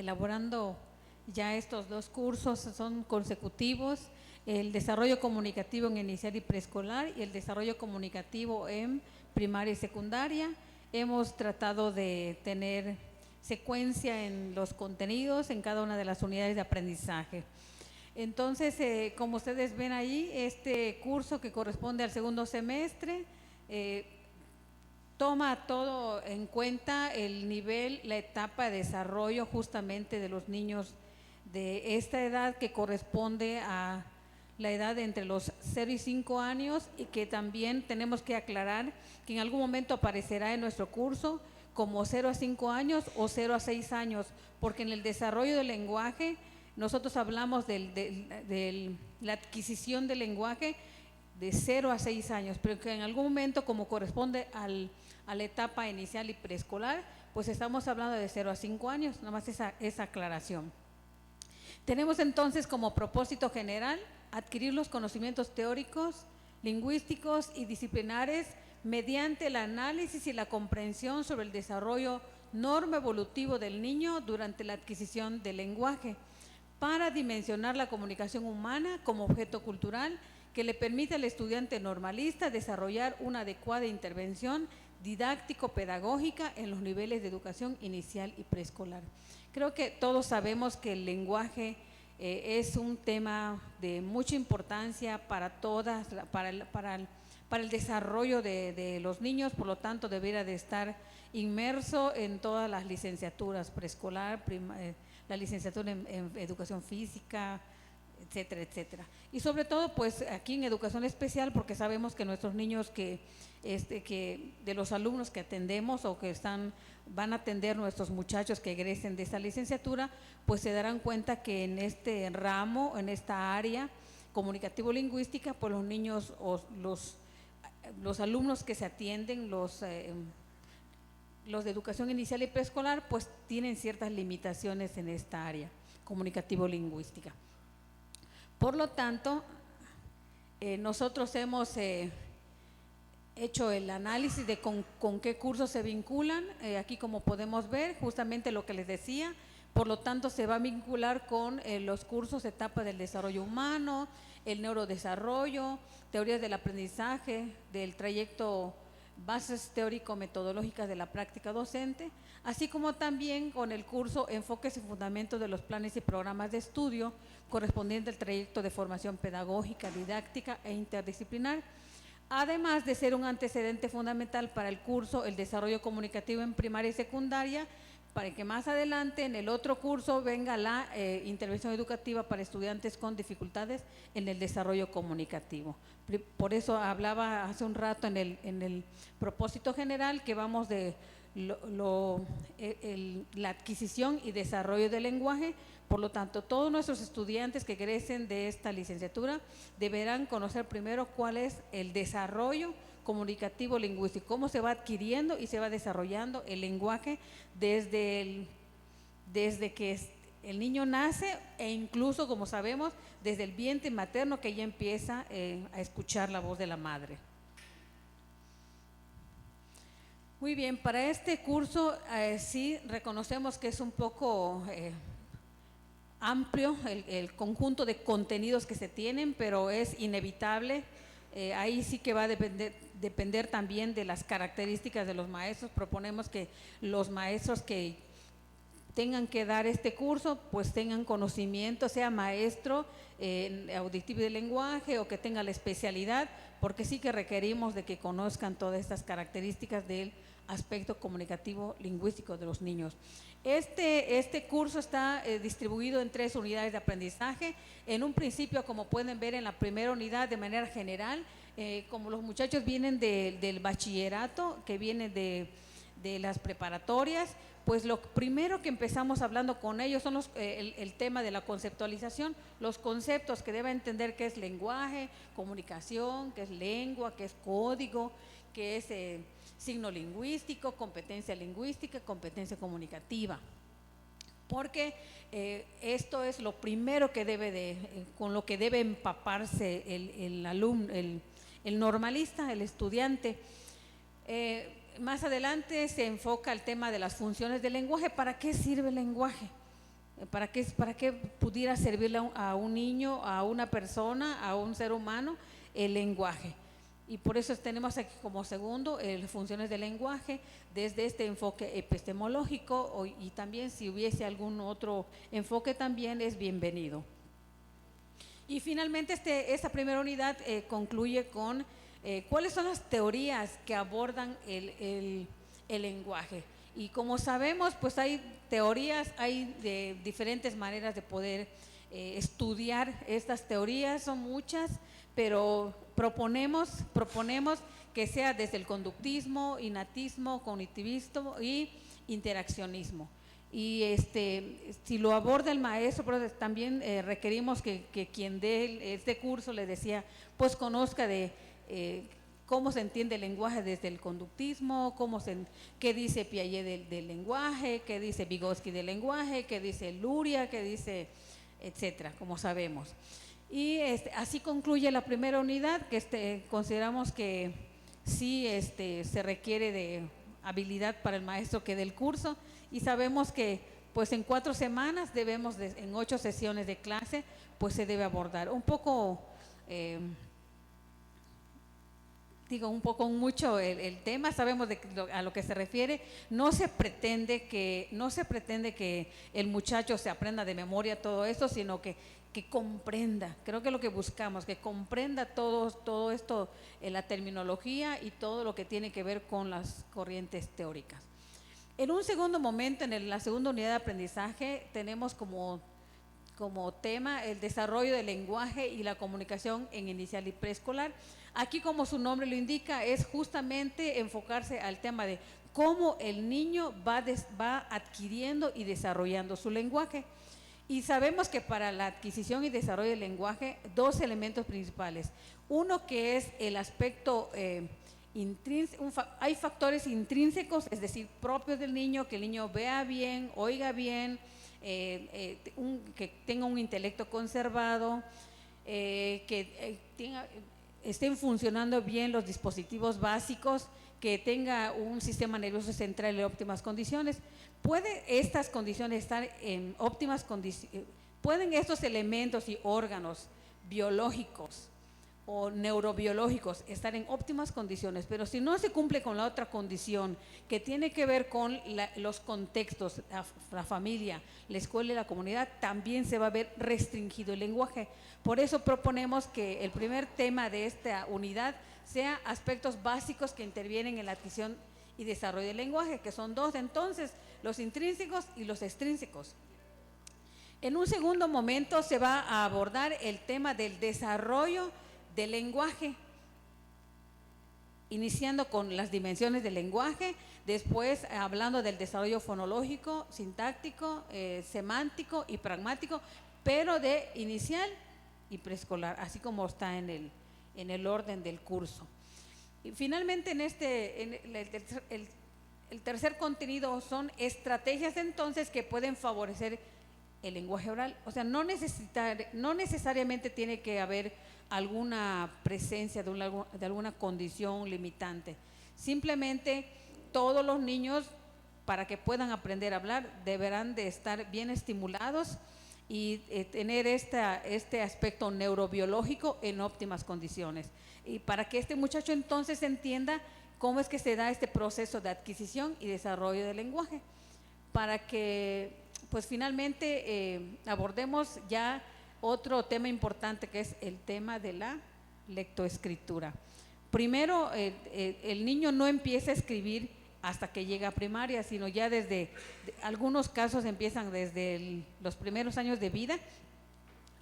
elaborando ya estos dos cursos, son consecutivos, el desarrollo comunicativo en inicial y preescolar y el desarrollo comunicativo en primaria y secundaria. Hemos tratado de tener secuencia en los contenidos en cada una de las unidades de aprendizaje. Entonces, como ustedes ven ahí, este curso que corresponde al segundo semestre toma todo en cuenta el nivel, la etapa de desarrollo justamente de los niños de esta edad, que corresponde a la edad de entre los 0 y 5 años, y que también tenemos que aclarar que en algún momento aparecerá en nuestro curso como 0 a 5 años o 0 a 6 años, porque en el desarrollo del lenguaje nosotros hablamos de la adquisición del lenguaje de 0 a 6 años, pero que en algún momento, como corresponde a la etapa inicial y preescolar, pues estamos hablando de 0 a 5 años, nada más esa aclaración. Tenemos entonces como propósito general adquirir los conocimientos teóricos, lingüísticos y disciplinares mediante el análisis y la comprensión sobre el desarrollo normoevolutivo del niño durante la adquisición del lenguaje, para dimensionar la comunicación humana como objeto cultural que le permite al estudiante normalista desarrollar una adecuada intervención didáctico-pedagógica en los niveles de educación inicial y preescolar. Creo que todos sabemos que el lenguaje es un tema de mucha importancia para el desarrollo de los niños, por lo tanto debería de estar inmerso en todas las licenciaturas preescolar, la licenciatura en educación física, etcétera, etcétera. Y sobre todo, pues aquí en educación especial, porque sabemos que nuestros niños que de los alumnos que atendemos o que van a atender nuestros muchachos que egresen de esta licenciatura, pues se darán cuenta que en este ramo, en esta área comunicativo-lingüística, pues los niños o los alumnos que se atienden, los de educación inicial y preescolar, pues tienen ciertas limitaciones en esta área comunicativo-lingüística. Por lo tanto, nosotros hemos hecho el análisis de con qué cursos se vinculan, aquí como podemos ver, justamente lo que les decía. Por lo tanto, se va a vincular con los cursos etapa del desarrollo humano, el neurodesarrollo, teorías del aprendizaje, del trayecto, bases teórico-metodológicas de la práctica docente, así como también con el curso Enfoques y Fundamentos de los Planes y Programas de Estudio, correspondiente al trayecto de formación pedagógica, didáctica e interdisciplinar, además de ser un antecedente fundamental para el curso El Desarrollo Comunicativo en Primaria y Secundaria, para que más adelante en el otro curso venga la intervención educativa para estudiantes con dificultades en el desarrollo comunicativo. Por eso hablaba hace un rato en el propósito general que vamos de la adquisición y desarrollo del lenguaje. Por lo tanto, todos nuestros estudiantes que egresen de esta licenciatura deberán conocer primero cuál es el desarrollo comunicativo lingüístico, cómo se va adquiriendo y se va desarrollando el lenguaje desde que el niño nace, e incluso, como sabemos, desde el vientre materno, que ya empieza a escuchar la voz de la madre. Muy bien, para este curso sí reconocemos que es un poco amplio el conjunto de contenidos que se tienen, pero es inevitable. Ahí sí que va a depender también de las características de los maestros. Proponemos que los maestros que tengan que dar este curso, pues tengan conocimiento, sea maestro auditivo y de lenguaje o que tenga la especialidad, porque sí que requerimos de que conozcan todas estas características del aspecto comunicativo lingüístico de los niños. Este curso está distribuido en 3 unidades de aprendizaje. En un principio, como pueden ver en la primera unidad, de manera general, como los muchachos vienen del bachillerato, que vienen de las preparatorias, pues lo primero que empezamos hablando con ellos son el tema de la conceptualización, los conceptos que deben entender qué es lenguaje, comunicación, qué es lengua, qué es código, qué es signo lingüístico, competencia lingüística, competencia comunicativa. Porque esto es lo primero que con lo que debe empaparse el alumno, el normalista, el estudiante. Más adelante se enfoca el tema de las funciones del lenguaje. ¿Para qué sirve el lenguaje? para que pudiera servirle a un niño, a una persona, a un ser humano el lenguaje. Y por eso tenemos aquí como segundo funciones del lenguaje desde este enfoque epistemológico, y también si hubiese algún otro enfoque también es bienvenido. Y finalmente esta primera unidad concluye con cuáles son las teorías que abordan el lenguaje. Y como sabemos, pues hay teorías, hay de diferentes maneras de poder estudiar estas teorías, son muchas, pero proponemos que sea desde el conductismo, innatismo, cognitivismo y interaccionismo. Y si lo aborda el maestro, pero también requerimos que quien dé este curso, le decía, pues conozca de cómo se entiende el lenguaje desde el conductismo, qué dice Piaget del lenguaje, qué dice Vygotsky del lenguaje, qué dice Luria, qué dice, etcétera, como sabemos. Y así concluye la primera unidad, que consideramos que sí se requiere de habilidad para el maestro que dé el curso, y sabemos que pues en 4 semanas en 8 sesiones de clase pues se debe abordar un poco mucho el tema. Sabemos a lo que se refiere. No se pretende que el muchacho se aprenda de memoria todo esto, sino que comprenda. Creo que lo que buscamos, que comprenda todo esto, la terminología y todo lo que tiene que ver con las corrientes teóricas. En un segundo momento, en la segunda unidad de aprendizaje, tenemos como tema el desarrollo del lenguaje y la comunicación en inicial y preescolar. Aquí, como su nombre lo indica, es justamente enfocarse al tema de cómo el niño va adquiriendo y desarrollando su lenguaje. Y sabemos que para la adquisición y desarrollo del lenguaje, 2 elementos principales. Uno, que es el aspecto hay factores intrínsecos, es decir, propios del niño, que el niño vea bien, oiga bien, que tenga un intelecto conservado, estén funcionando bien los dispositivos básicos, que tenga un sistema nervioso central en óptimas condiciones. ¿Pueden estas condiciones estar en óptimas condiciones? ¿Pueden estos elementos y órganos biológicos o neurobiológicos estar en óptimas condiciones? Pero si no se cumple con la otra condición, que tiene que ver con los contextos, la familia, la escuela y la comunidad, también se va a ver restringido el lenguaje. Por eso proponemos que el primer tema de esta unidad sea aspectos básicos que intervienen en la adquisición y desarrollo del lenguaje, que son 2 entonces, los intrínsecos y los extrínsecos. En un segundo momento se va a abordar el tema del desarrollo del lenguaje, iniciando con las dimensiones del lenguaje, después hablando del desarrollo fonológico, sintáctico, semántico y pragmático, pero de inicial y preescolar, así como está en el orden del curso. Y finalmente el tercer contenido son estrategias entonces que pueden favorecer el lenguaje oral. O sea, no necesariamente tiene que haber alguna presencia de alguna condición limitante. Simplemente todos los niños, para que puedan aprender a hablar, deberán de estar bien estimulados y tener este aspecto neurobiológico en óptimas condiciones. Y para que este muchacho entonces entienda cómo es que se da este proceso de adquisición y desarrollo del lenguaje, para que pues finalmente abordemos ya otro tema importante, que es el tema de la lectoescritura. Primero, el niño no empieza a escribir hasta que llega a primaria, sino ya algunos casos empiezan desde los primeros años de vida.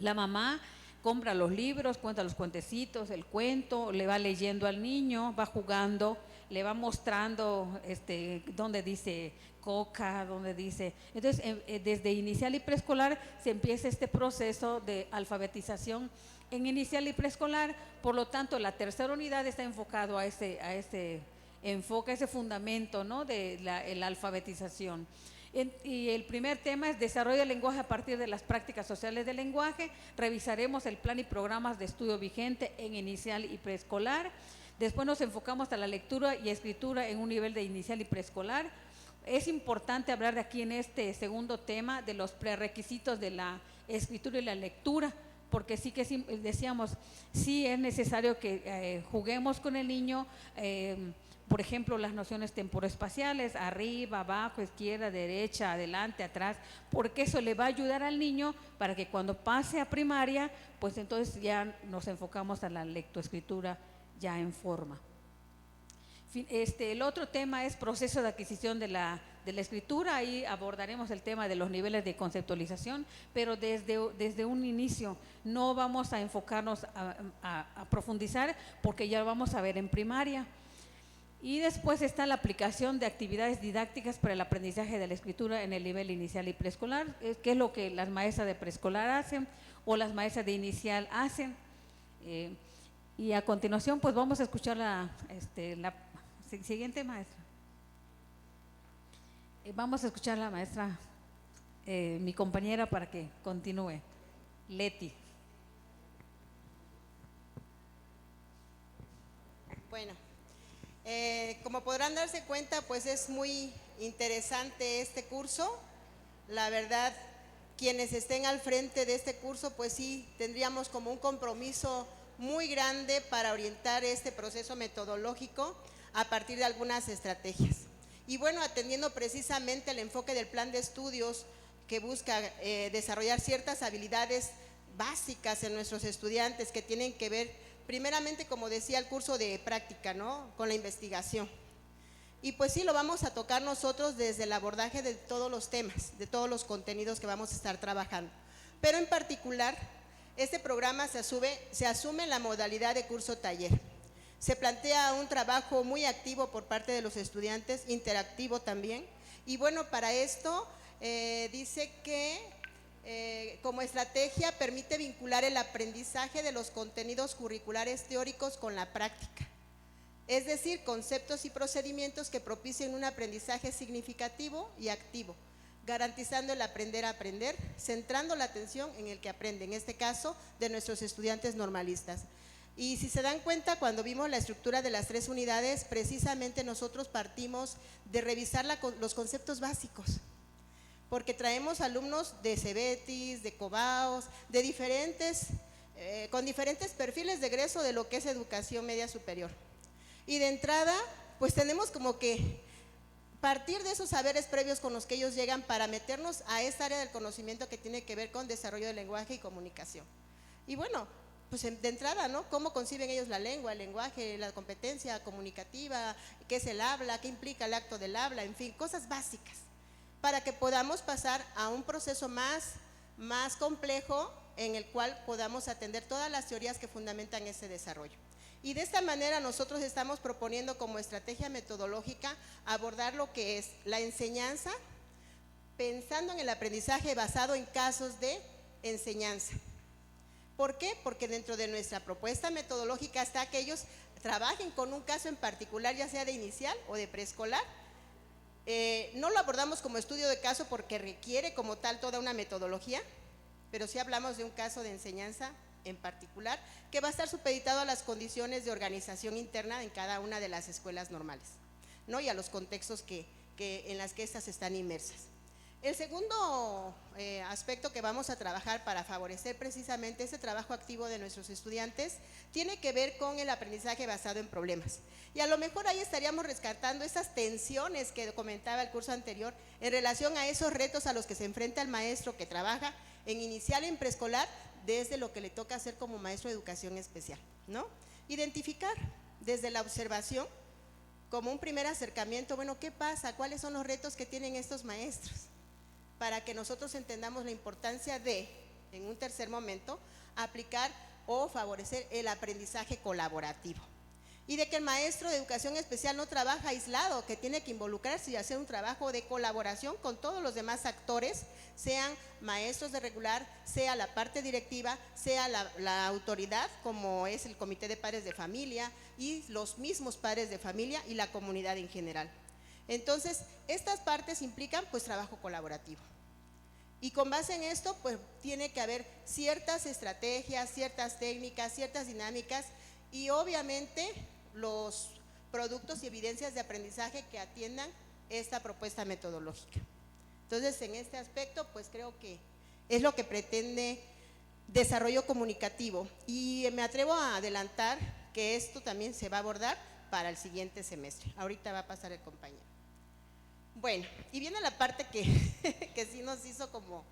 La mamá compra los libros, cuenta los cuentecitos, el cuento, le va leyendo al niño, va jugando, le va mostrando dónde dice coca, dónde dice. Entonces, desde inicial y preescolar se empieza este proceso de alfabetización en inicial y preescolar. Por lo tanto, la tercera unidad está enfocado a ese enfoque, ese fundamento, ¿no?, de la alfabetización. Y el primer tema es desarrollo del lenguaje a partir de las prácticas sociales del lenguaje. Revisaremos el plan y programas de estudio vigente en inicial y preescolar. Después nos enfocamos a la lectura y escritura en un nivel de inicial y preescolar. es importante hablar de aquí en este segundo tema de los prerequisitos de la escritura y la lectura, porque sí que decíamos, sí es necesario que juguemos con el niño, por ejemplo, las nociones temporoespaciales, arriba, abajo, izquierda, derecha, adelante, atrás, porque eso le va a ayudar al niño para que cuando pase a primaria, pues entonces ya nos enfocamos a la lectoescritura ya en forma. El otro tema es proceso de adquisición de la escritura. Ahí abordaremos el tema de los niveles de conceptualización, pero desde un inicio no vamos a enfocarnos a profundizar, porque ya lo vamos a ver en primaria. Y después está la aplicación de actividades didácticas para el aprendizaje de la escritura en el nivel inicial y preescolar, que es lo que las maestras de preescolar hacen o las maestras de inicial hacen. Y a continuación pues vamos a escuchar la siguiente maestra. Vamos a escuchar a la maestra, mi compañera, para que continúe. Leti. Bueno, como podrán darse cuenta, pues es muy interesante este curso. La verdad, quienes estén al frente de este curso, pues sí, tendríamos como un compromiso muy grande para orientar este proceso metodológico a partir de algunas estrategias. Y bueno, atendiendo precisamente el enfoque del plan de estudios que busca desarrollar ciertas habilidades básicas en nuestros estudiantes que tienen que ver primeramente, como decía, el curso de práctica, ¿no?, con la investigación. Y pues sí, lo vamos a tocar nosotros desde el abordaje de todos los temas, de todos los contenidos que vamos a estar trabajando. Pero en particular, este programa se asume en la modalidad de curso taller. Se plantea un trabajo muy activo por parte de los estudiantes, interactivo también. Y bueno, para esto dice que como estrategia permite vincular el aprendizaje de los contenidos curriculares teóricos con la práctica. Es decir, conceptos y procedimientos que propicien un aprendizaje significativo y activo, garantizando el aprender a aprender, centrando la atención en el que aprende, en este caso de nuestros estudiantes normalistas. Y si se dan cuenta, cuando vimos la estructura de las 3 unidades, precisamente nosotros partimos de revisar los conceptos básicos, porque traemos alumnos de Cebetis, de Cobaos, de con diferentes perfiles de egreso de lo que es educación media superior. Y de entrada, pues tenemos como que partir de esos saberes previos con los que ellos llegan para meternos a esta área del conocimiento que tiene que ver con desarrollo del lenguaje y comunicación. Y bueno, pues de entrada, ¿no?, cómo conciben ellos la lengua, el lenguaje, la competencia comunicativa, qué es el habla, qué implica el acto del habla, en fin, cosas básicas, para que podamos pasar a un proceso más complejo en el cual podamos atender todas las teorías que fundamentan ese desarrollo. Y de esta manera nosotros estamos proponiendo como estrategia metodológica abordar lo que es la enseñanza, pensando en el aprendizaje basado en casos de enseñanza. ¿Por qué? Porque dentro de nuestra propuesta metodológica está que ellos trabajen con un caso en particular, ya sea de inicial o de preescolar. No lo abordamos como estudio de caso porque requiere como tal toda una metodología, pero sí hablamos de un caso de enseñanza en particular que va a estar supeditado a las condiciones de organización interna en cada una de las escuelas normales, ¿no?, y a los contextos en las que estas están inmersas. El segundo aspecto que vamos a trabajar para favorecer precisamente ese trabajo activo de nuestros estudiantes tiene que ver con el aprendizaje basado en problemas. Y a lo mejor ahí estaríamos rescatando esas tensiones que comentaba el curso anterior en relación a esos retos a los que se enfrenta el maestro que trabaja en inicial y en preescolar desde lo que le toca hacer como maestro de educación especial, ¿no? Identificar desde la observación como un primer acercamiento, bueno, ¿qué pasa? ¿Cuáles son los retos que tienen estos maestros? Para que nosotros entendamos la importancia de, en un tercer momento, aplicar o favorecer el aprendizaje colaborativo. Y de que el maestro de educación especial no trabaja aislado, que tiene que involucrarse y hacer un trabajo de colaboración con todos los demás actores, sean maestros de regular, sea la parte directiva, sea la autoridad, como es el comité de padres de familia y los mismos padres de familia y la comunidad en general. Entonces, estas partes implican pues trabajo colaborativo. Y con base en esto, pues tiene que haber ciertas estrategias, ciertas técnicas, ciertas dinámicas y obviamente los productos y evidencias de aprendizaje que atiendan esta propuesta metodológica. Entonces, en este aspecto, pues creo que es lo que pretende desarrollo comunicativo, y me atrevo a adelantar que esto también se va a abordar para el siguiente semestre. Ahorita va a pasar el compañero. Bueno, y viene la parte que sí nos hizo como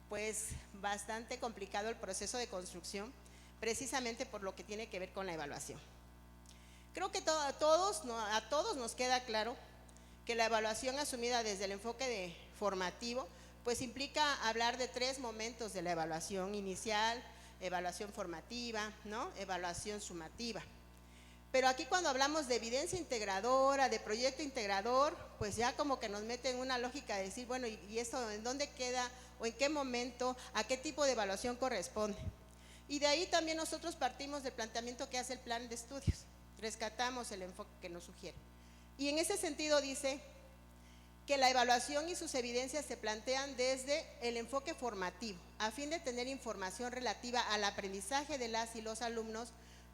pues bastante complicado el proceso de construcción, precisamente por lo que tiene que ver con la evaluación. Creo que a todos nos queda claro que la evaluación asumida desde el enfoque formativo pues implica hablar de 3 momentos de la evaluación: inicial, evaluación formativa, ¿no?, evaluación sumativa. Pero aquí, cuando hablamos de evidencia integradora, de proyecto integrador, pues ya como que nos mete en una lógica de decir, bueno, ¿y esto en dónde queda o en qué momento, a qué tipo de evaluación corresponde? Y de ahí también nosotros partimos del planteamiento que hace el plan de estudios, rescatamos el enfoque que nos sugiere. Y en ese sentido dice que la evaluación y sus evidencias se plantean desde el enfoque formativo, a fin de tener información relativa al aprendizaje de las y los alumnos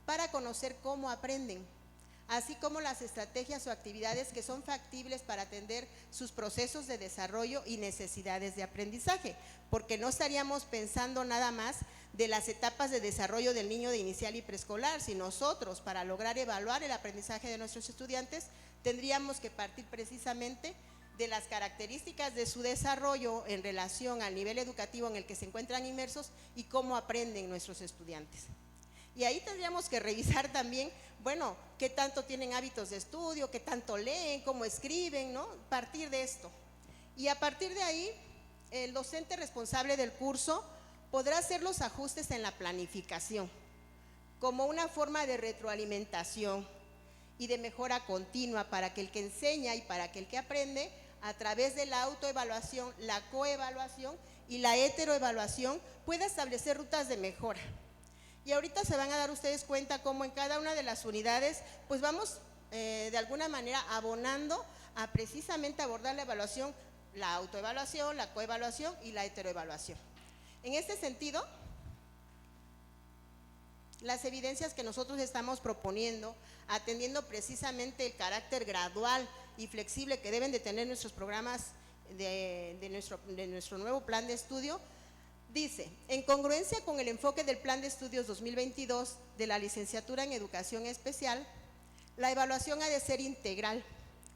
para conocer cómo aprenden, así como las estrategias o actividades que son factibles para atender sus procesos de desarrollo y necesidades de aprendizaje, porque no estaríamos pensando nada más de las etapas de desarrollo del niño de inicial y preescolar. Si nosotros, para lograr evaluar el aprendizaje de nuestros estudiantes, tendríamos que partir precisamente de las características de su desarrollo en relación al nivel educativo en el que se encuentran inmersos y cómo aprenden nuestros estudiantes. Y ahí tendríamos que revisar también, bueno, qué tanto tienen hábitos de estudio, qué tanto leen, cómo escriben, ¿no? Partir de esto. Y a partir de ahí, el docente responsable del curso podrá hacer los ajustes en la planificación, como una forma de retroalimentación y de mejora continua para que el que enseña y para que el que aprende, a través de la autoevaluación, la coevaluación y la heteroevaluación, pueda establecer rutas de mejora. Y ahorita se van a dar ustedes cuenta cómo en cada una de las unidades pues vamos de alguna manera abonando a precisamente abordar la evaluación, la autoevaluación, la coevaluación y la heteroevaluación. En este sentido, las evidencias que nosotros estamos proponiendo, atendiendo precisamente el carácter gradual y flexible que deben de tener nuestros programas de nuestro nuevo plan de estudio, dice: en congruencia con el enfoque del Plan de Estudios 2022 de la Licenciatura en Educación Especial, la evaluación ha de ser integral,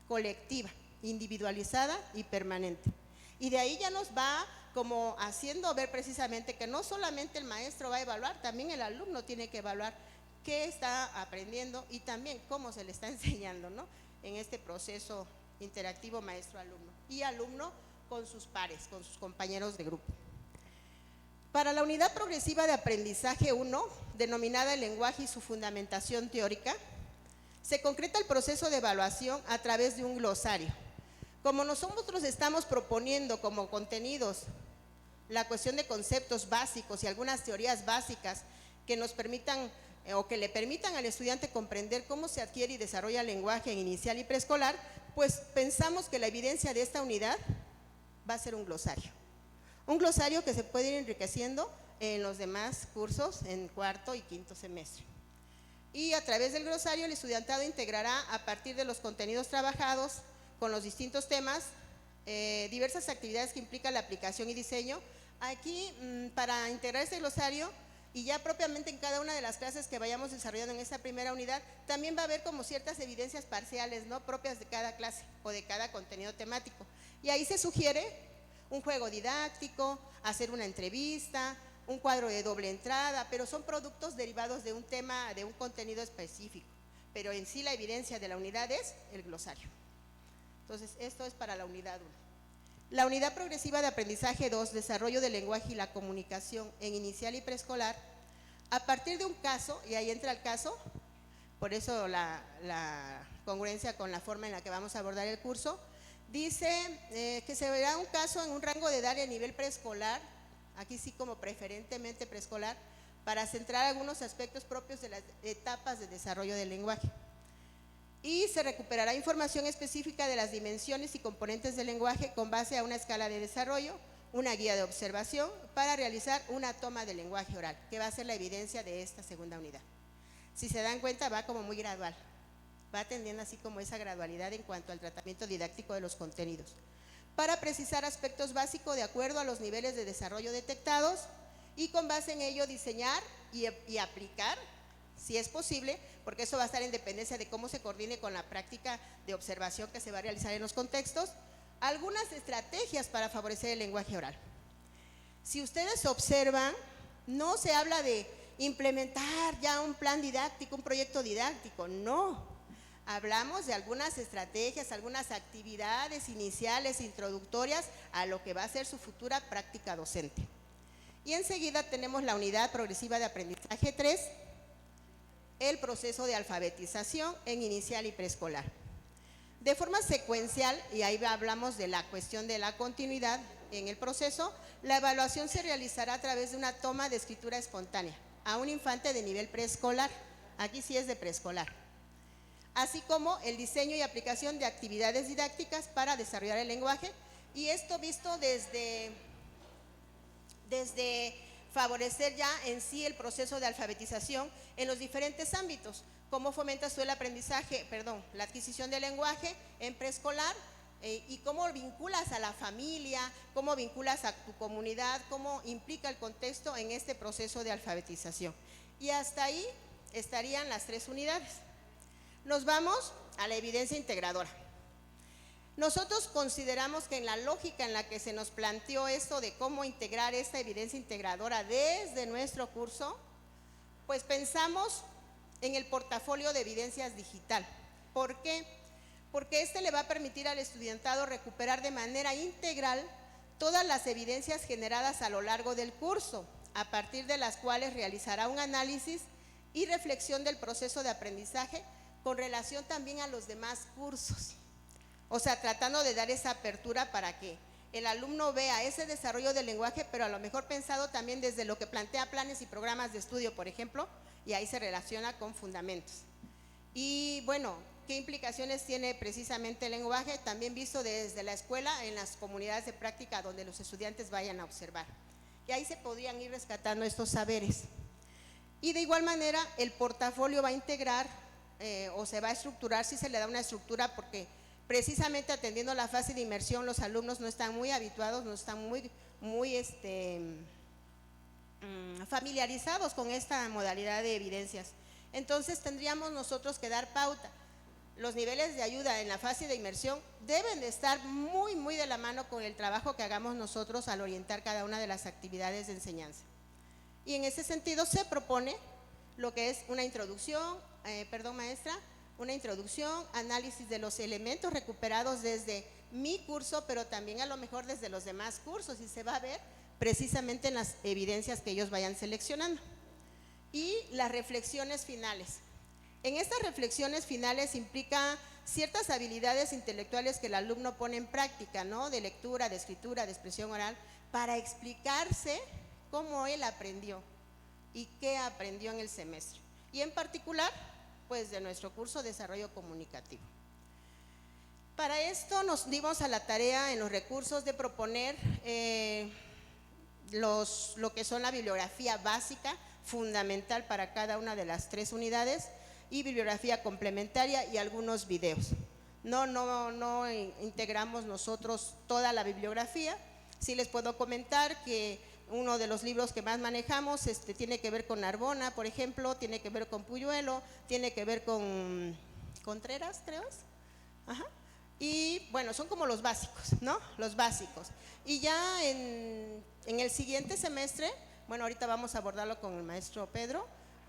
colectiva, individualizada y permanente. Y de ahí ya nos va como haciendo ver precisamente que no solamente el maestro va a evaluar, también el alumno tiene que evaluar qué está aprendiendo y también cómo se le está enseñando, ¿no?, en este proceso interactivo maestro-alumno y alumno con sus pares, con sus compañeros de grupo. Para la unidad progresiva de aprendizaje 1, denominada el lenguaje y su fundamentación teórica, se concreta el proceso de evaluación a través de un glosario. Como nosotros estamos proponiendo como contenidos la cuestión de conceptos básicos y algunas teorías básicas que nos permitan o que le permitan al estudiante comprender cómo se adquiere y desarrolla el lenguaje en inicial y preescolar, pues pensamos que la evidencia de esta unidad va a ser un glosario. Un glosario que se puede ir enriqueciendo en los demás cursos en cuarto y quinto semestre. Y a través del glosario el estudiantado integrará, a partir de los contenidos trabajados con los distintos temas, diversas actividades que implican la aplicación y diseño. Aquí, para integrar este glosario, y ya propiamente en cada una de las clases que vayamos desarrollando en esta primera unidad, también va a haber como ciertas evidencias parciales, ¿no?, propias de cada clase o de cada contenido temático. Y ahí se sugiere un juego didáctico, hacer una entrevista, un cuadro de doble entrada, pero son productos derivados de un tema, de un contenido específico. Pero en sí la evidencia de la unidad es el glosario. Entonces, esto es para la unidad 1. La unidad progresiva de aprendizaje 2, desarrollo del lenguaje y la comunicación en inicial y preescolar, a partir de un caso, y ahí entra el caso, por eso la congruencia con la forma en la que vamos a abordar el curso, dice que se verá un caso en un rango de edad a nivel preescolar, aquí sí como preferentemente preescolar, para centrar algunos aspectos propios de las etapas de desarrollo del lenguaje. Y se recuperará información específica de las dimensiones y componentes del lenguaje con base a una escala de desarrollo, una guía de observación para realizar una toma del lenguaje oral, que va a ser la evidencia de esta segunda unidad. Si se dan cuenta, va como muy gradual. va atendiendo así como esa gradualidad en cuanto al tratamiento didáctico de los contenidos, para precisar aspectos básicos de acuerdo a los niveles de desarrollo detectados y con base en ello diseñar y aplicar, si es posible, porque eso va a estar en dependencia de cómo se coordine con la práctica de observación que se va a realizar en los contextos, algunas estrategias para favorecer el lenguaje oral. Si ustedes observan, no se habla de implementar ya un plan didáctico, un proyecto didáctico, no. Hablamos de algunas estrategias, algunas actividades iniciales, introductorias a lo que va a ser su futura práctica docente. Y enseguida tenemos la unidad progresiva de aprendizaje 3, el proceso de alfabetización en inicial y preescolar. De forma secuencial, y ahí hablamos de la cuestión de la continuidad en el proceso, la evaluación se realizará a través de una toma de escritura espontánea a un infante de nivel preescolar, aquí sí es de preescolar, así como el diseño y aplicación de actividades didácticas para desarrollar el lenguaje, y esto visto desde favorecer ya en sí el proceso de alfabetización en los diferentes ámbitos, cómo fomentas tú el aprendizaje, la adquisición del lenguaje en preescolar, y cómo vinculas a la familia, cómo vinculas a tu comunidad, cómo implica el contexto en este proceso de alfabetización. Y hasta ahí estarían las 3 unidades. Nos vamos a la evidencia integradora. Nosotros consideramos que en la lógica en la que se nos planteó esto de cómo integrar esta evidencia integradora desde nuestro curso, pues pensamos en el portafolio de evidencias digital. ¿Por qué? Porque este le va a permitir al estudiantado recuperar de manera integral todas las evidencias generadas a lo largo del curso, a partir de las cuales realizará un análisis y reflexión del proceso de aprendizaje con relación también a los demás cursos. O sea, tratando de dar esa apertura para que el alumno vea ese desarrollo del lenguaje, pero a lo mejor pensado también desde lo que plantea planes y programas de estudio, por ejemplo, y ahí se relaciona con fundamentos. Y bueno, ¿qué implicaciones tiene precisamente el lenguaje? También visto desde la escuela en las comunidades de práctica donde los estudiantes vayan a observar. Y ahí se podrían ir rescatando estos saberes. Y de igual manera, el portafolio va a integrar o se va a estructurar, si se le da una estructura, porque precisamente atendiendo la fase de inmersión, los alumnos no están muy habituados, no están muy familiarizados con esta modalidad de evidencias. Entonces tendríamos nosotros que dar pauta. Los niveles de ayuda en la fase de inmersión deben de estar muy de la mano con el trabajo que hagamos nosotros al orientar cada una de las actividades de enseñanza. Y en ese sentido se propone lo que es una introducción, una introducción, análisis de los elementos recuperados desde mi curso, pero también a lo mejor desde los demás cursos, y se va a ver precisamente en las evidencias que ellos vayan seleccionando. Y las reflexiones finales. En estas reflexiones finales implica ciertas habilidades intelectuales que el alumno pone en práctica, ¿no? De lectura, de escritura, de expresión oral, para explicarse cómo él aprendió y qué aprendió en el semestre. Y en particular, pues de nuestro curso de Desarrollo Comunicativo. Para esto nos dimos a la tarea en los recursos de proponer lo que son la bibliografía básica, fundamental para cada una de las 3 unidades, y bibliografía complementaria y algunos videos. No integramos nosotros toda la bibliografía. Sí les puedo comentar que uno de los libros que más manejamos tiene que ver con Narbona, por ejemplo, tiene que ver con Puyuelo, tiene que ver con Contreras, creo. Ajá. Y bueno, son como los básicos, ¿no? Los básicos. Y ya en el siguiente semestre, bueno, ahorita vamos a abordarlo con el maestro Pedro,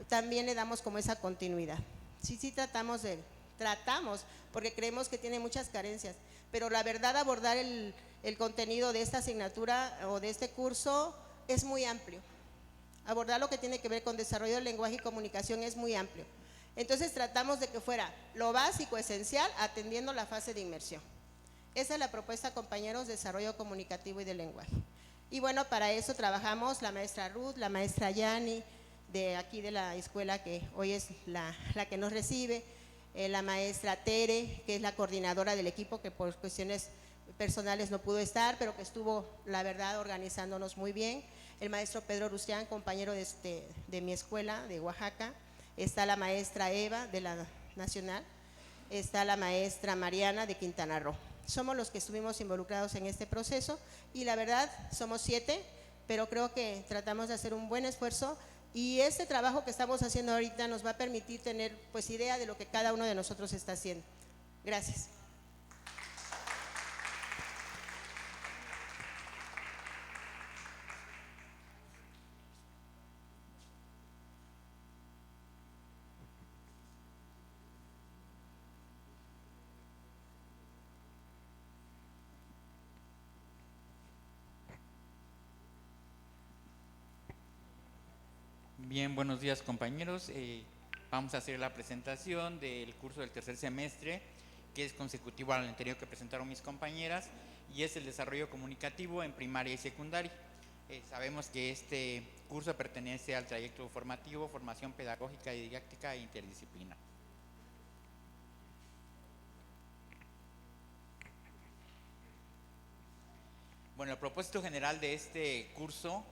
también le damos como esa continuidad. Sí, tratamos, porque creemos que tiene muchas carencias, pero la verdad abordar el contenido de esta asignatura o de este curso es muy amplio. Abordar lo que tiene que ver con desarrollo del lenguaje y comunicación es muy amplio. Entonces tratamos de que fuera lo básico, esencial, atendiendo la fase de inmersión. Esa es la propuesta, compañeros, de desarrollo comunicativo y del lenguaje. Y bueno, para eso trabajamos la maestra Ruth, la maestra Yani, de aquí de la escuela que hoy es la que nos recibe, la maestra Tere, que es la coordinadora del equipo, que por cuestiones personales no pudo estar, pero que estuvo, la verdad, organizándonos muy bien. El maestro Pedro Rustián, compañero de mi escuela de Oaxaca. Está la maestra Eva de la Nacional. está la maestra Mariana de Quintana Roo. Somos los que estuvimos involucrados en este proceso y la verdad somos 7, pero creo que tratamos de hacer un buen esfuerzo y este trabajo que estamos haciendo ahorita nos va a permitir tener pues idea de lo que cada uno de nosotros está haciendo. Gracias. Bien, buenos días compañeros. Vamos a hacer la presentación del curso del tercer semestre, que es consecutivo al anterior que presentaron mis compañeras, y es el desarrollo comunicativo en primaria y secundaria. Sabemos que este curso pertenece al trayecto formativo, formación pedagógica y didáctica e interdisciplinar. Bueno, el propósito general de este curso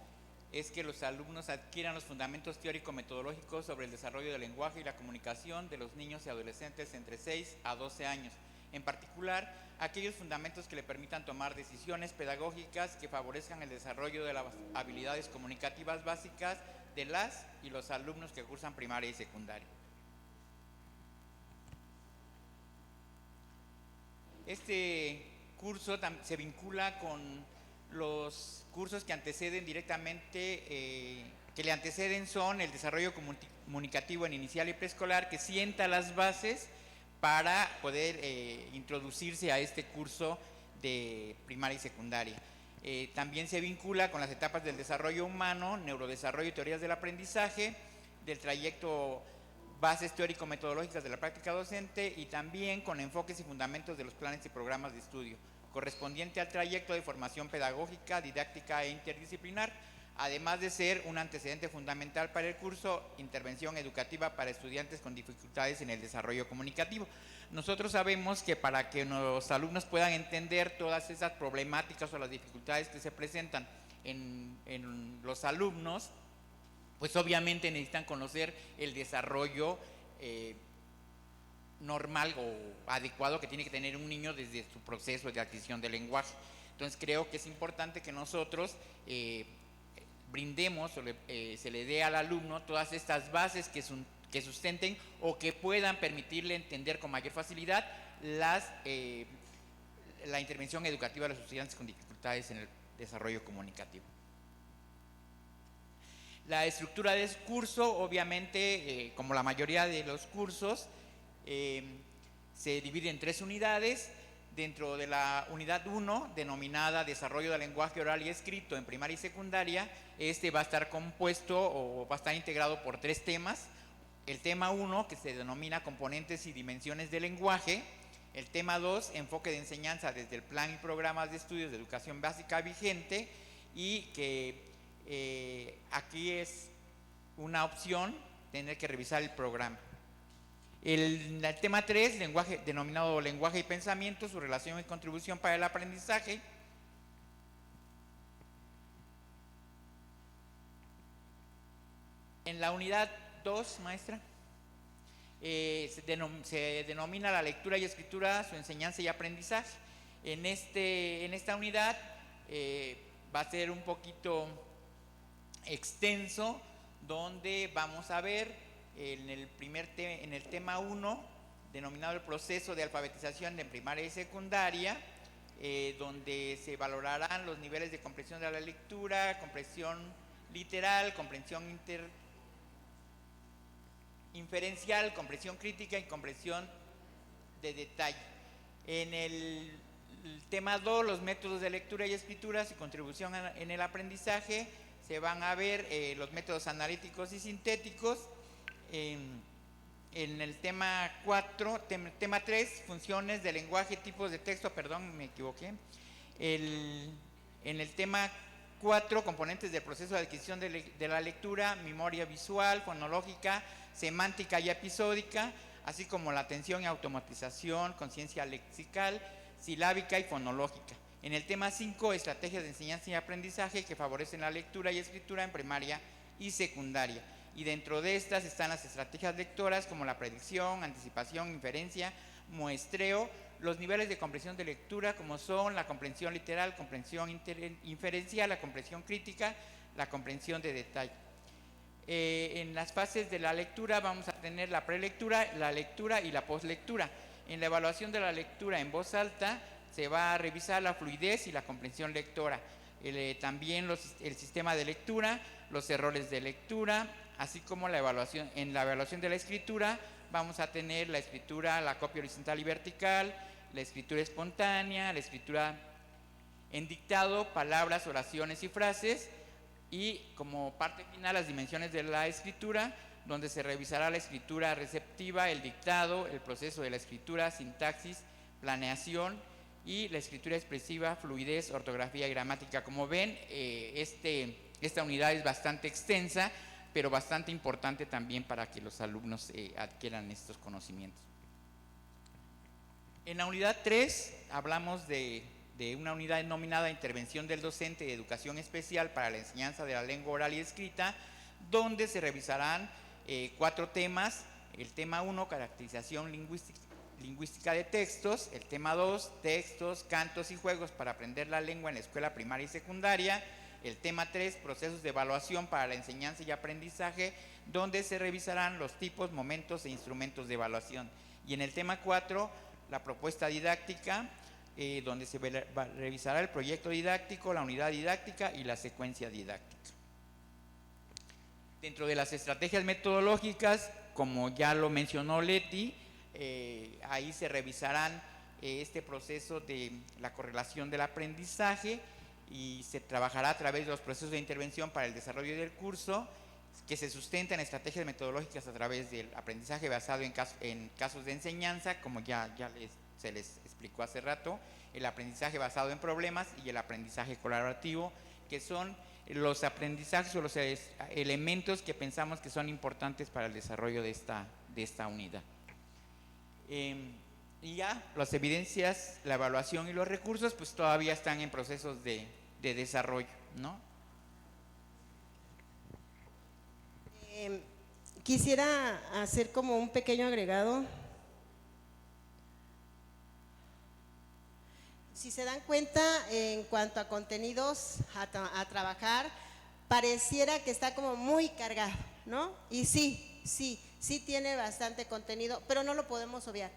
es que los alumnos adquieran los fundamentos teórico-metodológicos sobre el desarrollo del lenguaje y la comunicación de los niños y adolescentes entre 6 a 12 años. En particular, aquellos fundamentos que le permitan tomar decisiones pedagógicas que favorezcan el desarrollo de las habilidades comunicativas básicas de las y los alumnos que cursan primaria y secundaria. Este curso se vincula con los cursos que anteceden directamente, que le anteceden son el desarrollo comunicativo en inicial y preescolar, que sienta las bases para poder introducirse a este curso de primaria y secundaria. También se vincula con las etapas del desarrollo humano, neurodesarrollo y teorías del aprendizaje, del trayecto bases teórico-metodológicas de la práctica docente y también con enfoques y fundamentos de los planes y programas de estudio, correspondiente al trayecto de formación pedagógica, didáctica e interdisciplinar, además de ser un antecedente fundamental para el curso Intervención Educativa para Estudiantes con Dificultades en el Desarrollo Comunicativo. Nosotros sabemos que para que los alumnos puedan entender todas esas problemáticas o las dificultades que se presentan en los alumnos, pues obviamente necesitan conocer el desarrollo normal o adecuado que tiene que tener un niño desde su proceso de adquisición del lenguaje. Entonces creo que es importante que nosotros brindemos o se le dé al alumno todas estas bases que sustenten o que puedan permitirle entender con mayor facilidad la intervención educativa de los estudiantes con dificultades en el desarrollo comunicativo. La estructura del curso, obviamente, como la mayoría de los cursos, se divide en 3 unidades. Dentro de la unidad 1, denominada Desarrollo del lenguaje oral y escrito en primaria y secundaria, va a estar compuesto o va a estar integrado por 3 temas. El tema 1, que se denomina Componentes y dimensiones del lenguaje. El tema 2, Enfoque de enseñanza desde el plan y programas de estudios de educación básica vigente, y que aquí es una opción tener que revisar el programa. El tema 3, denominado lenguaje y pensamiento, su relación y contribución para el aprendizaje. En la unidad 2, maestra, se denomina la lectura y escritura, su enseñanza y aprendizaje. En esta unidad va a ser un poquito extenso, donde vamos a ver en el tema 1, denominado el proceso de alfabetización de primaria y secundaria, donde se valorarán los niveles de comprensión de la lectura, comprensión literal, comprensión inferencial, comprensión crítica y comprensión de detalle. En el tema 2, los métodos de lectura y escritura, su contribución en el aprendizaje, se van a ver los métodos analíticos y sintéticos. En el tema 4, tema 3, funciones de lenguaje, tipos de texto, perdón, me equivoqué. En el tema 4, componentes del proceso de adquisición de la lectura, memoria visual, fonológica, semántica y episódica, así como la atención y automatización, conciencia lexical, silábica y fonológica. En el tema 5, estrategias de enseñanza y aprendizaje que favorecen la lectura y escritura en primaria y secundaria. Y dentro de estas están las estrategias lectoras como la predicción, anticipación, inferencia, muestreo los niveles de comprensión de lectura, como son la comprensión literal, comprensión inferencial, la comprensión crítica, la comprensión de detalle. En las fases de la lectura vamos a tener la prelectura, la lectura y la postlectura. En la evaluación de la lectura en voz alta se va a revisar la fluidez y la comprensión lectora, también el sistema de lectura, los errores de lectura, así como la evaluación. En la evaluación de la escritura vamos a tener la escritura, la copia horizontal y vertical, la escritura espontánea, la escritura en dictado, palabras, oraciones y frases, y como parte final las dimensiones de la escritura, donde se revisará la escritura receptiva, el dictado, el proceso de la escritura, sintaxis, planeación y la escritura expresiva, fluidez, ortografía y gramática. Como ven, esta unidad es bastante extensa, pero bastante importante también para que los alumnos adquieran estos conocimientos. En la unidad 3 hablamos de una unidad denominada Intervención del Docente de Educación Especial para la Enseñanza de la Lengua Oral y Escrita, donde se revisarán 4 temas. El tema 1, caracterización lingüística de textos. El tema 2, textos, cantos y juegos para aprender la lengua en la escuela primaria y secundaria. El tema 3, procesos de evaluación para la enseñanza y aprendizaje, donde se revisarán los tipos, momentos e instrumentos de evaluación. Y en el tema 4, la propuesta didáctica, donde se revisará el proyecto didáctico, la unidad didáctica y la secuencia didáctica. Dentro de las estrategias metodológicas, como ya lo mencionó Leti, ahí se revisarán este proceso de la correlación del aprendizaje, y se trabajará a través de los procesos de intervención para el desarrollo del curso, que se sustentan en estrategias metodológicas a través del aprendizaje basado en casos de enseñanza, como ya se les explicó hace rato, el aprendizaje basado en problemas y el aprendizaje colaborativo, que son los aprendizajes o los elementos que pensamos que son importantes para el desarrollo de esta unidad. Y ya las evidencias, la evaluación y los recursos pues todavía están en procesos de desarrollo, ¿no? Quisiera hacer como un pequeño agregado. Si se dan cuenta, en cuanto a contenidos a trabajar, pareciera que está como muy cargado, ¿no? Y sí tiene bastante contenido, pero no lo podemos obviar.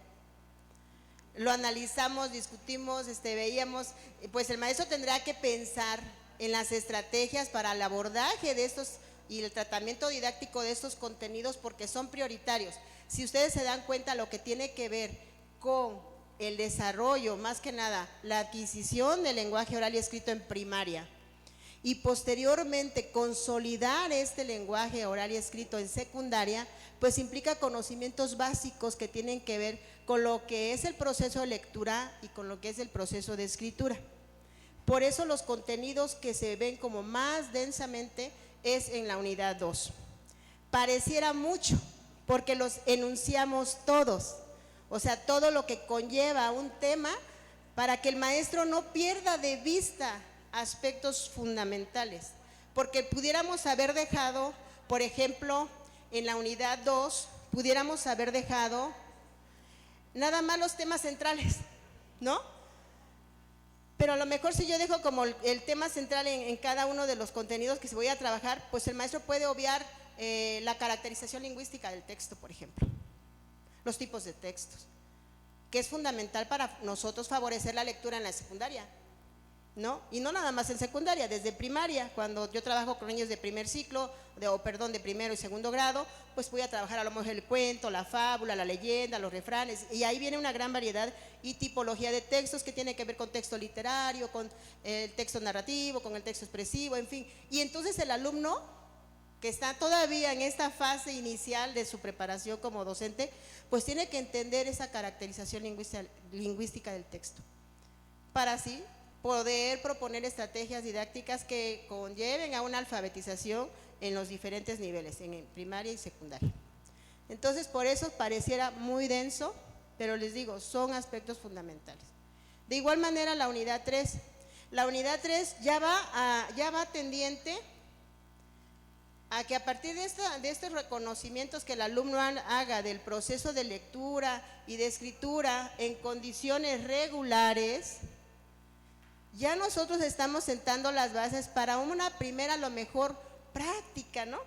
Lo analizamos, discutimos, veíamos, pues el maestro tendrá que pensar en las estrategias para el abordaje de estos y el tratamiento didáctico de estos contenidos, porque son prioritarios. Si ustedes se dan cuenta, lo que tiene que ver con el desarrollo, más que nada, la adquisición del lenguaje oral y escrito en primaria, y posteriormente consolidar este lenguaje oral y escrito en secundaria, pues implica conocimientos básicos que tienen que ver con lo que es el proceso de lectura y con lo que es el proceso de escritura. Por eso los contenidos que se ven como más densamente es en la unidad 2. Pareciera mucho, porque los enunciamos todos, o sea, todo lo que conlleva un tema, para que el maestro no pierda de vista aspectos fundamentales, porque pudiéramos haber dejado, por ejemplo, en la unidad 2, pudiéramos haber dejado nada más los temas centrales, ¿no? Pero a lo mejor si yo dejo como el tema central en cada uno de los contenidos que se voy a trabajar, pues el maestro puede obviar la caracterización lingüística del texto, por ejemplo, los tipos de textos, que es fundamental para nosotros favorecer la lectura en la secundaria, ¿no? Y no nada más en secundaria, desde primaria, cuando yo trabajo con niños de primer ciclo, de primero y segundo grado, pues voy a trabajar a lo mejor el cuento, la fábula, la leyenda, los refranes, y ahí viene una gran variedad y tipología de textos que tiene que ver con texto literario, con el texto narrativo, con el texto expresivo, en fin. Y entonces el alumno que está todavía en esta fase inicial de su preparación como docente, pues tiene que entender esa caracterización lingüística del texto, para así poder proponer estrategias didácticas que conlleven a una alfabetización en los diferentes niveles, en primaria y secundaria. Entonces, por eso pareciera muy denso, pero les digo, son aspectos fundamentales. De igual manera, la unidad 3. La unidad 3 ya va tendiente a que a partir de estos reconocimientos que el alumno haga del proceso de lectura y de escritura en condiciones regulares, ya nosotros estamos sentando las bases para una primera, a lo mejor, práctica, ¿no?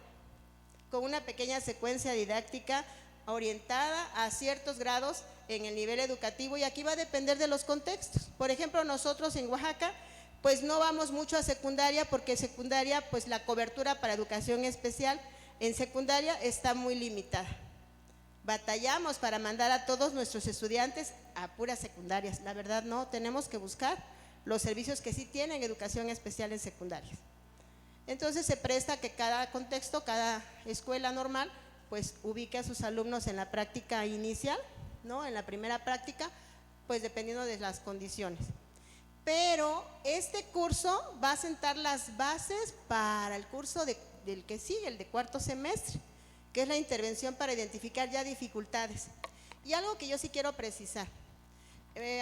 Con una pequeña secuencia didáctica orientada a ciertos grados en el nivel educativo, y aquí va a depender de los contextos. Por ejemplo, nosotros en Oaxaca pues no vamos mucho a secundaria, porque secundaria pues la cobertura para educación especial en secundaria está muy limitada. Batallamos para mandar a todos nuestros estudiantes a puras secundarias, la verdad no, tenemos que buscar los servicios que sí tienen educación especial en secundarias. Entonces se presta que cada contexto, cada escuela normal pues ubique a sus alumnos en la práctica inicial, ¿no? En la primera práctica, pues dependiendo de las condiciones. Pero este curso va a sentar las bases para el curso del que sigue, el de cuarto semestre, que es la intervención para identificar ya dificultades. Y algo que yo sí quiero precisar,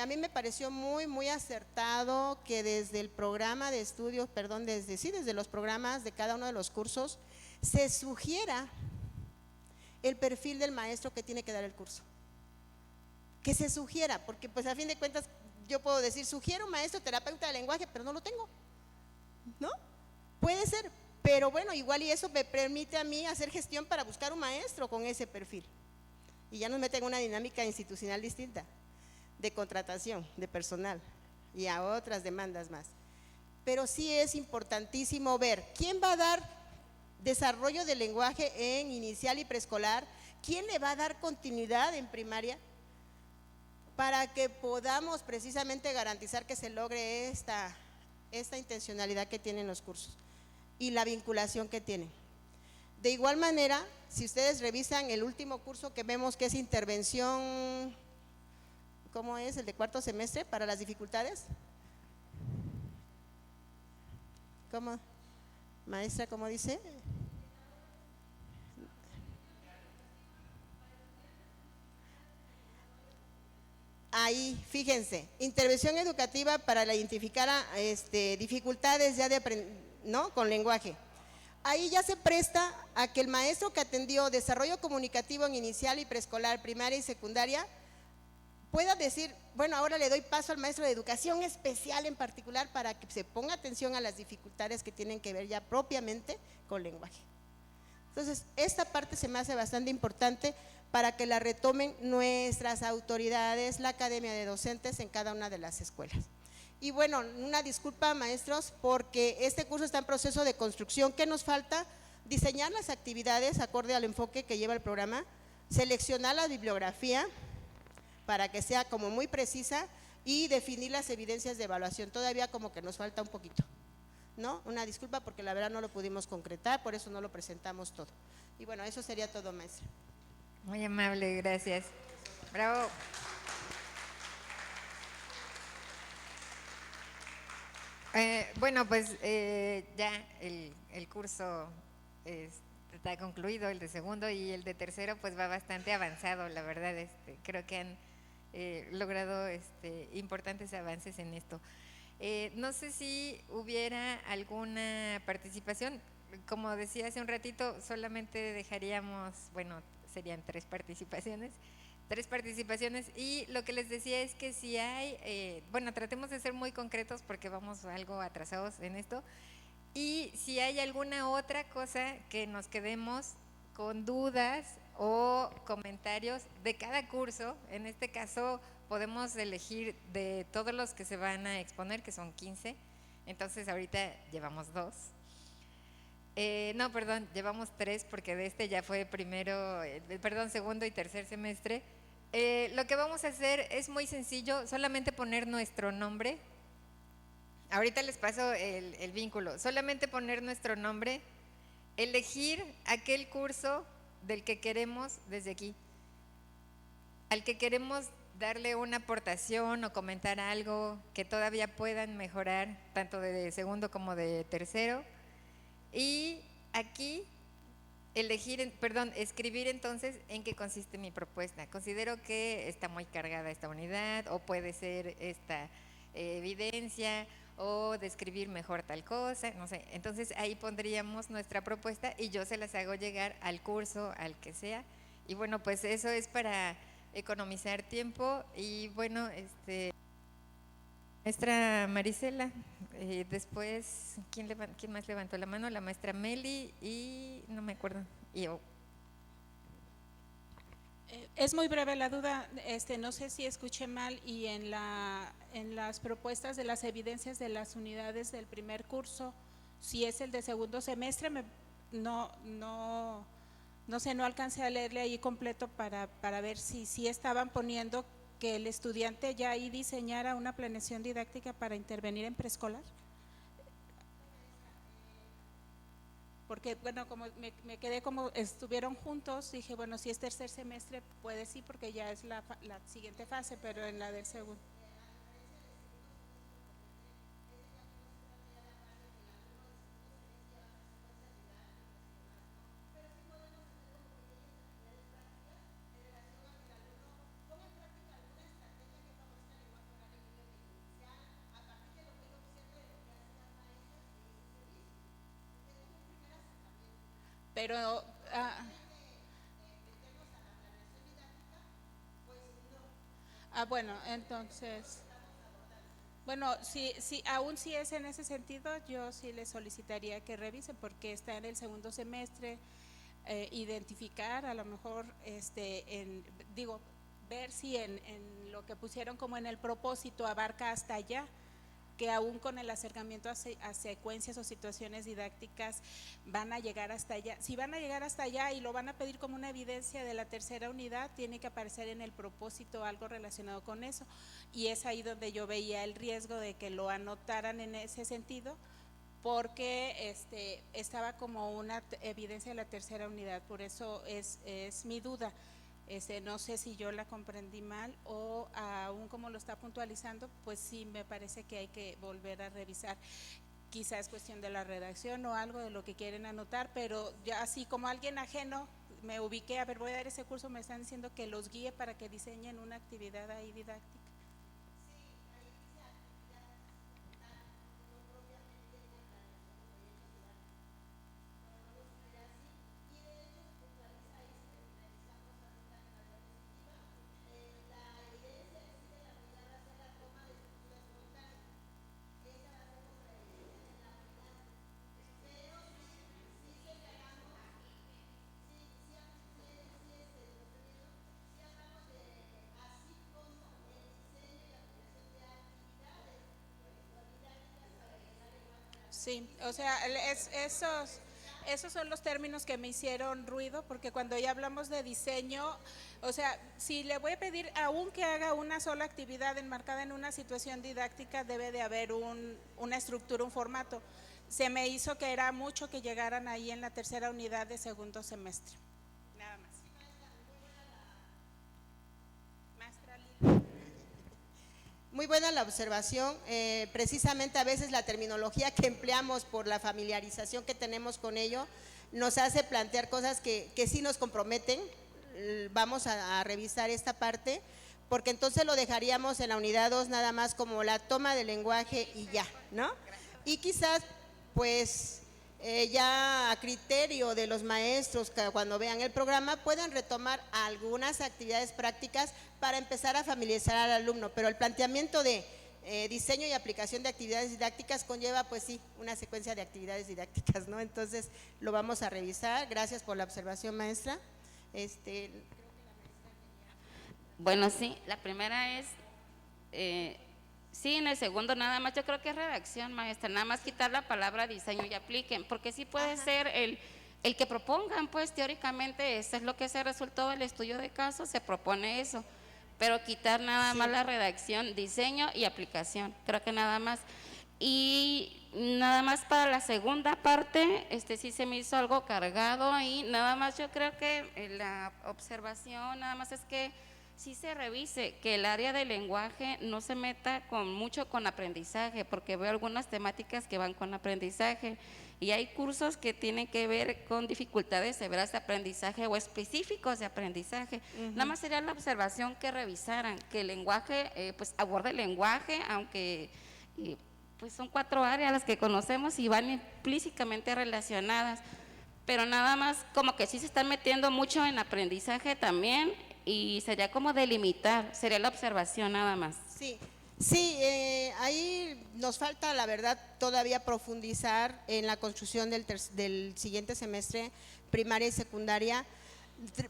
a mí me pareció muy acertado que desde el programa de estudios, desde los programas de cada uno de los cursos, se sugiera el perfil del maestro que tiene que dar el curso. Que se sugiera, porque pues a fin de cuentas yo puedo decir, sugiero un maestro terapeuta de lenguaje, pero no lo tengo, ¿no? Puede ser, pero bueno, igual y eso me permite a mí hacer gestión para buscar un maestro con ese perfil. Y ya nos meten en una dinámica institucional distinta, de contratación de personal y a otras demandas más. Pero sí es importantísimo ver quién va a dar desarrollo del lenguaje en inicial y preescolar, quién le va a dar continuidad en primaria, para que podamos precisamente garantizar que se logre esta intencionalidad que tienen los cursos y la vinculación que tienen. De igual manera, si ustedes revisan el último curso que vemos, que es intervención, ¿cómo es? El de cuarto semestre para las dificultades. ¿Cómo? Maestra, ¿cómo dice? Ahí, fíjense, intervención educativa para identificar dificultades ya ¿no? Con lenguaje. Ahí ya se presta a que el maestro que atendió desarrollo comunicativo en inicial y preescolar, primaria y secundaria, pueda decir, bueno, ahora le doy paso al maestro de educación especial en particular para que se ponga atención a las dificultades que tienen que ver ya propiamente con lenguaje. Entonces, esta parte se me hace bastante importante para que la retomen nuestras autoridades, la academia de docentes en cada una de las escuelas. Y bueno, una disculpa, maestros, porque este curso está en proceso de construcción. ¿Qué nos falta? Diseñar las actividades acorde al enfoque que lleva el programa, seleccionar la bibliografía para que sea como muy precisa y definir las evidencias de evaluación. Todavía como que nos falta un poquito, ¿no? Una disculpa porque la verdad no lo pudimos concretar, por eso no lo presentamos todo. Y bueno, eso sería todo, maestra. Muy amable, gracias. Bravo. Bueno, pues ya el curso está concluido, el de segundo, y el de tercero pues va bastante avanzado, la verdad. Creo que han logrado importantes avances en esto. No sé si hubiera alguna participación. Como decía hace un ratito, solamente dejaríamos, bueno, serían tres participaciones, y lo que les decía es que si hay, bueno, tratemos de ser muy concretos porque vamos algo atrasados en esto, y si hay alguna otra cosa que nos quedemos con dudas o comentarios de cada curso. En este caso podemos elegir de todos los que se van a exponer, que son 15, entonces ahorita llevamos 2. No, perdón, llevamos 3 porque de ya fue segundo y tercer semestre. Lo que vamos a hacer es muy sencillo, solamente poner nuestro nombre. Ahorita les paso el vínculo, solamente poner nuestro nombre, elegir aquel curso del que queremos desde aquí, al que queremos darle una aportación o comentar algo que todavía puedan mejorar, tanto de segundo como de tercero. Y aquí escribir entonces en qué consiste mi propuesta. Considero que está muy cargada esta unidad, o puede ser esta evidencia, o describir mejor tal cosa, no sé. Entonces ahí pondríamos nuestra propuesta y yo se las hago llegar al curso, al que sea. Y bueno, pues eso es para economizar tiempo. Y bueno, maestra Marisela, después, ¿quién más levantó la mano? La maestra Meli y no me acuerdo. Y yo. Es muy breve la duda, no sé si escuché mal y en las propuestas de las evidencias de las unidades del primer curso, si es el de segundo semestre, no sé, no alcancé a leerle ahí completo para ver si estaban poniendo que el estudiante ya ahí diseñara una planeación didáctica para intervenir en preescolar. Porque bueno, como me quedé como estuvieron juntos, dije bueno, si es tercer semestre puede sí, porque ya es la siguiente fase, pero en la del segundo. Pero bueno, entonces, bueno, aún si es en ese sentido, yo sí le solicitaría que revise porque está en el segundo semestre, identificar a lo mejor, ver si en lo que pusieron como en el propósito abarca hasta allá, que aún con el acercamiento a secuencias o situaciones didácticas van a llegar hasta allá. Si van a llegar hasta allá y lo van a pedir como una evidencia de la tercera unidad, tiene que aparecer en el propósito algo relacionado con eso. Y es ahí donde yo veía el riesgo de que lo anotaran en ese sentido, porque estaba como una evidencia de la tercera unidad. Por eso es mi duda. No sé si yo la comprendí mal o aún como lo está puntualizando, pues sí me parece que hay que volver a revisar. Quizás es cuestión de la redacción o algo de lo que quieren anotar, pero ya así como alguien ajeno me ubiqué, a ver, voy a dar ese curso, me están diciendo que los guíe para que diseñen una actividad ahí didáctica. Sí, o sea, esos son los términos que me hicieron ruido, porque cuando ya hablamos de diseño, o sea, si le voy a pedir aún que haga una sola actividad enmarcada en una situación didáctica, debe de haber una estructura, un formato. Se me hizo que era mucho que llegaran ahí en la tercera unidad de segundo semestre. Nada más. Maestra Lila. Muy buena la observación, precisamente a veces la terminología que empleamos por la familiarización que tenemos con ello nos hace plantear cosas que sí nos comprometen. Vamos a revisar esta parte, porque entonces lo dejaríamos en la unidad 2 nada más como la toma del lenguaje y ya, ¿no? Y quizás pues ya a criterio de los maestros que cuando vean el programa puedan retomar algunas actividades prácticas para empezar a familiarizar al alumno, pero el planteamiento de diseño y aplicación de actividades didácticas conlleva pues sí una secuencia de actividades didácticas, ¿no? Entonces lo vamos a revisar. Gracias por la observación, maestra. Bueno, sí, la primera es sí, en el segundo nada más, yo creo que es redacción, maestra, nada más quitar la palabra diseño y apliquen, porque sí puede ser el que propongan, pues teóricamente eso es lo que se resultó del estudio de caso, se propone eso, pero quitar nada más la redacción, diseño y aplicación, creo que nada más. Y nada más para la segunda parte, sí se me hizo algo cargado y nada más yo creo que la observación nada más es que sí se revise, que el área del lenguaje no se meta mucho con aprendizaje, porque veo algunas temáticas que van con aprendizaje y hay cursos que tienen que ver con dificultades severas de aprendizaje o específicos de aprendizaje. Nada más sería la observación que revisaran, que el lenguaje, pues aborde el lenguaje, aunque pues son 4 áreas las que conocemos y van implícitamente relacionadas, pero nada más como que sí se están metiendo mucho en aprendizaje también y sería como delimitar, sería la observación nada más. Sí, sí, ahí nos falta, la verdad, todavía profundizar en la construcción del siguiente semestre, primaria y secundaria.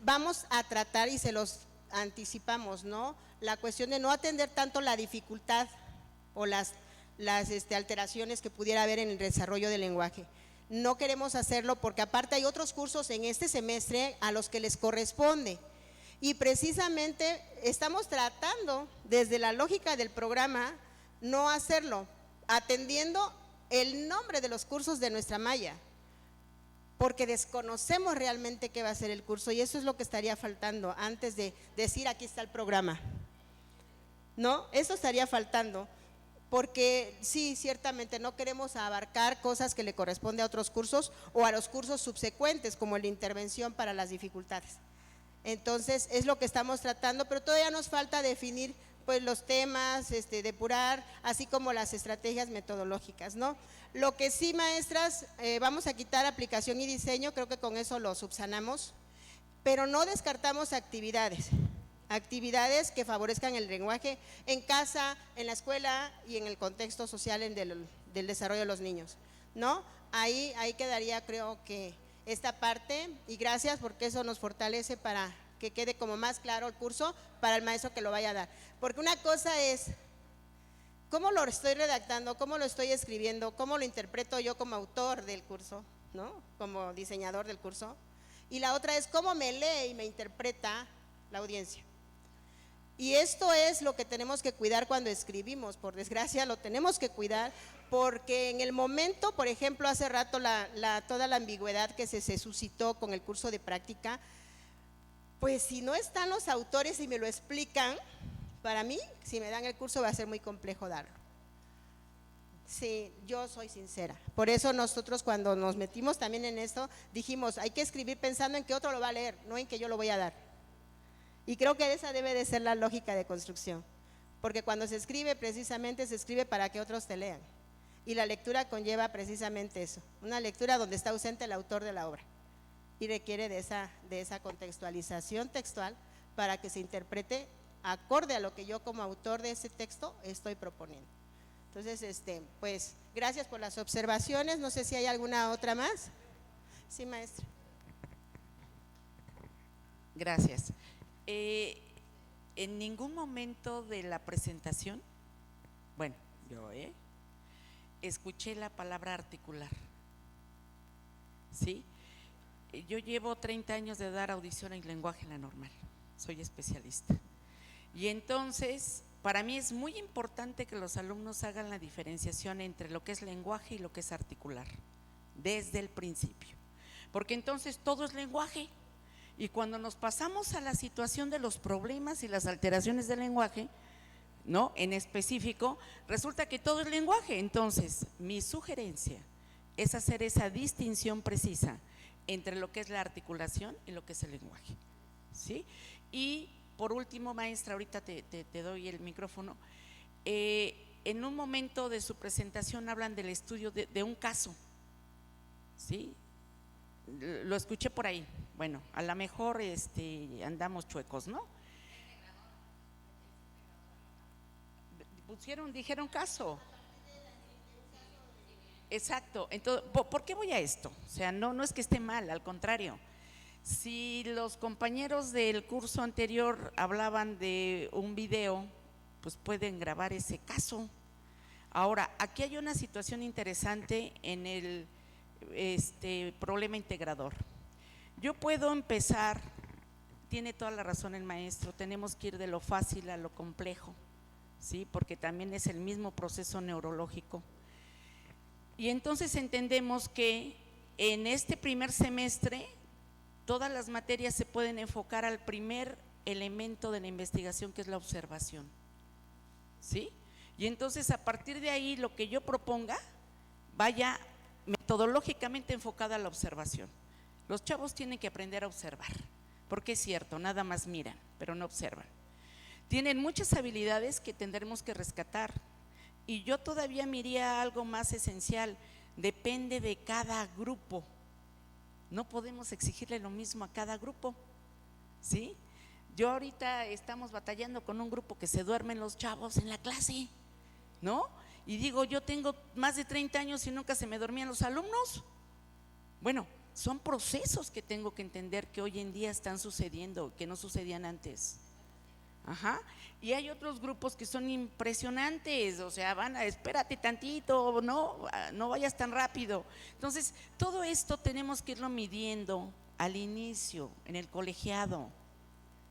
Vamos a tratar, y se los anticipamos, ¿no?, la cuestión de no atender tanto la dificultad o las alteraciones que pudiera haber en el desarrollo del lenguaje. No queremos hacerlo porque aparte hay otros cursos en este semestre a los que les corresponde. Y precisamente estamos tratando, desde la lógica del programa, no hacerlo, atendiendo el nombre de los cursos de nuestra malla, porque desconocemos realmente qué va a ser el curso y eso es lo que estaría faltando antes de decir aquí está el programa. ¿No? Eso estaría faltando, porque sí, ciertamente no queremos abarcar cosas que le corresponde a otros cursos o a los cursos subsecuentes, como el de intervención para las dificultades. Entonces, es lo que estamos tratando, pero todavía nos falta definir pues los temas, depurar, así como las estrategias metodológicas, ¿no? Lo que sí, maestras, vamos a quitar aplicación y diseño, creo que con eso lo subsanamos, pero no descartamos actividades que favorezcan el lenguaje en casa, en la escuela y en el contexto social del desarrollo de los niños, ¿no? Ahí quedaría, creo que esta parte, y gracias porque eso nos fortalece para que quede como más claro el curso para el maestro que lo vaya a dar. Porque una cosa es cómo lo estoy redactando, cómo lo estoy escribiendo, cómo lo interpreto yo como autor del curso, ¿no?, como diseñador del curso, y la otra es cómo me lee y me interpreta la audiencia. Y esto es lo que tenemos que cuidar cuando escribimos, por desgracia lo tenemos que cuidar, porque en el momento, por ejemplo, hace rato toda la ambigüedad que se suscitó con el curso de práctica, pues si no están los autores y me lo explican, para mí, si me dan el curso va a ser muy complejo darlo. Sí, yo soy sincera, por eso nosotros cuando nos metimos también en esto, dijimos hay que escribir pensando en que otro lo va a leer, no en que yo lo voy a dar. Y creo que esa debe de ser la lógica de construcción, porque cuando se escribe precisamente se escribe para que otros te lean. Y la lectura conlleva precisamente eso, una lectura donde está ausente el autor de la obra y requiere de esa contextualización textual para que se interprete acorde a lo que yo como autor de ese texto estoy proponiendo. Entonces, pues gracias por las observaciones, no sé si hay alguna otra más. Sí, maestra. Gracias. En ningún momento de la presentación, bueno, yo escuché la palabra articular, ¿sí? Yo llevo 30 años de dar audición en lenguaje en la normal, soy especialista. Y entonces, para mí es muy importante que los alumnos hagan la diferenciación entre lo que es lenguaje y lo que es articular, desde el principio, porque entonces todo es lenguaje. Y cuando nos pasamos a la situación de los problemas y las alteraciones del lenguaje, ¿no?, en específico, resulta que todo es lenguaje. Entonces, mi sugerencia es hacer esa distinción precisa entre lo que es la articulación y lo que es el lenguaje, ¿sí? Y por último, maestra, ahorita te doy el micrófono. En un momento de su presentación hablan del estudio de un caso, ¿sí? Lo escuché por ahí. Bueno, a lo mejor andamos chuecos, ¿no? Dijeron caso. Exacto. Entonces, ¿por qué voy a esto? O sea, no es que esté mal, al contrario. Si los compañeros del curso anterior hablaban de un video, pues pueden grabar ese caso. Ahora, aquí hay una situación interesante en el problema integrador. Yo puedo empezar, tiene toda la razón el maestro, tenemos que ir de lo fácil a lo complejo, ¿sí? Porque también es el mismo proceso neurológico. Y entonces entendemos que en este primer semestre todas las materias se pueden enfocar al primer elemento de la investigación, que es la observación, ¿sí? Y entonces a partir de ahí lo que yo proponga vaya metodológicamente enfocada a la observación. Los chavos tienen que aprender a observar, porque es cierto, nada más miran, pero no observan. Tienen muchas habilidades que tendremos que rescatar, Y yo todavía me iría a algo más esencial, depende de cada grupo. No podemos exigirle lo mismo a cada grupo, ¿sí? Yo ahorita estamos batallando con un grupo que se duermen los chavos en la clase, ¿no? Y digo, yo tengo más de 30 años y nunca se me dormían los alumnos. Bueno, son procesos que tengo que entender que hoy en día están sucediendo, que no sucedían antes. Ajá. Y hay otros grupos que son impresionantes, o sea, espérate tantito, no vayas tan rápido. Entonces, todo esto tenemos que irlo midiendo al inicio, en el colegiado,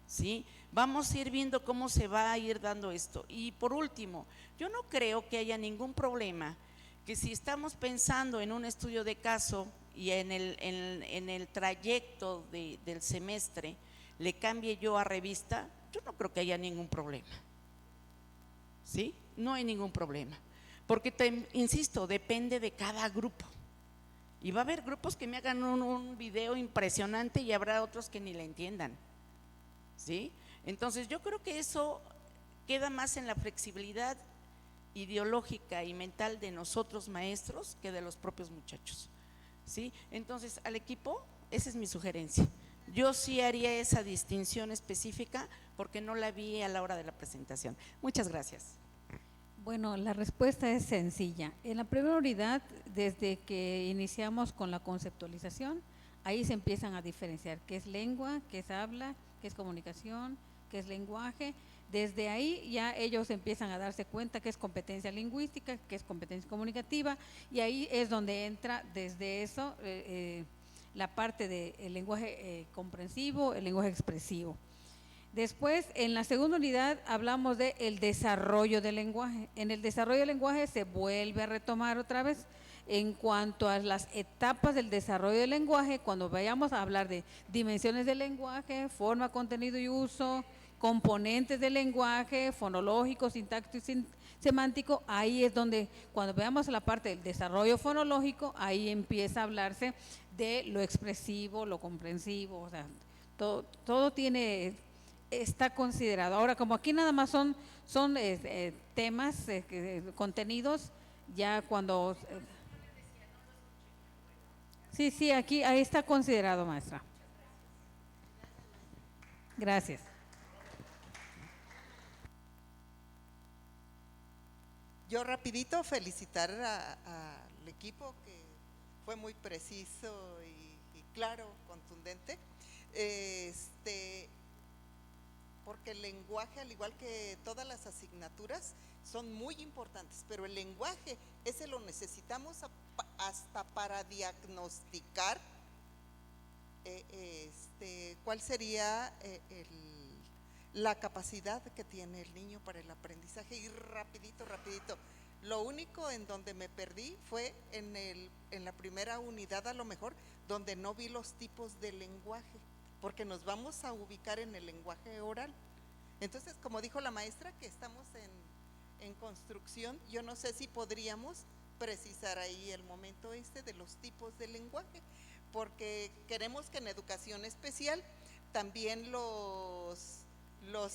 ¿sí? Vamos a ir viendo cómo se va a ir dando esto. Y por último, yo no creo que haya ningún problema que si estamos pensando en un estudio de caso y en el trayecto del semestre le cambie yo a revista, yo no creo que haya ningún problema, ¿sí? No hay ningún problema, porque insisto, depende de cada grupo. Y va a haber grupos que me hagan un video impresionante y habrá otros que ni le entiendan, ¿sí? Entonces yo creo que eso queda más en la flexibilidad ideológica y mental de nosotros maestros que de los propios muchachos, ¿sí? Entonces al equipo, esa es mi sugerencia. Yo sí haría esa distinción específica porque no la vi a la hora de la presentación. Muchas gracias. Bueno, la respuesta es sencilla. En la primera unidad, desde que iniciamos con la conceptualización, ahí se empiezan a diferenciar qué es lengua, qué es habla, qué es comunicación, qué es lenguaje. Desde ahí ya ellos empiezan a darse cuenta qué es competencia lingüística, qué es competencia comunicativa, y ahí es donde entra desde eso la parte del lenguaje comprensivo, el lenguaje expresivo. Después, en la segunda unidad, hablamos de el desarrollo del lenguaje. En el desarrollo del lenguaje se vuelve a retomar otra vez en cuanto a las etapas del desarrollo del lenguaje, cuando vayamos a hablar de dimensiones del lenguaje, forma, contenido y uso, componentes del lenguaje, fonológico, sintáctico y semántico, ahí es donde, cuando veamos la parte del desarrollo fonológico, ahí empieza a hablarse de lo expresivo, lo comprensivo, o sea, todo está considerado. Ahora, como aquí nada más son temas, contenidos, ya cuando… sí, aquí, ahí está considerado, maestra. Gracias. Yo rapidito felicitar al equipo que fue muy preciso y claro, contundente, porque el lenguaje, al igual que todas las asignaturas, son muy importantes, pero el lenguaje ese lo necesitamos hasta para diagnosticar cuál sería la capacidad que tiene el niño para el aprendizaje. Y rapidito, lo único en donde me perdí fue en la primera unidad, a lo mejor, donde no vi los tipos de lenguaje, porque nos vamos a ubicar en el lenguaje oral. Entonces, como dijo la maestra, que estamos en construcción, yo no sé si podríamos precisar ahí el momento de los tipos de lenguaje, porque queremos que en educación especial también los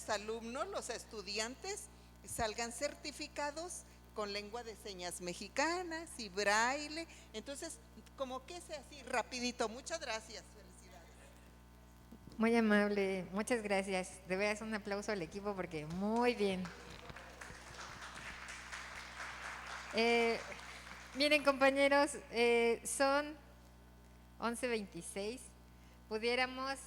alumnos, los estudiantes, salgan certificados con lengua de señas mexicanas y braille. Entonces, como que sea así, rapidito. Muchas gracias, felicidades. Muy amable, muchas gracias. De veras un aplauso al equipo porque muy bien. Miren, compañeros, son 11:26. Pudiéramos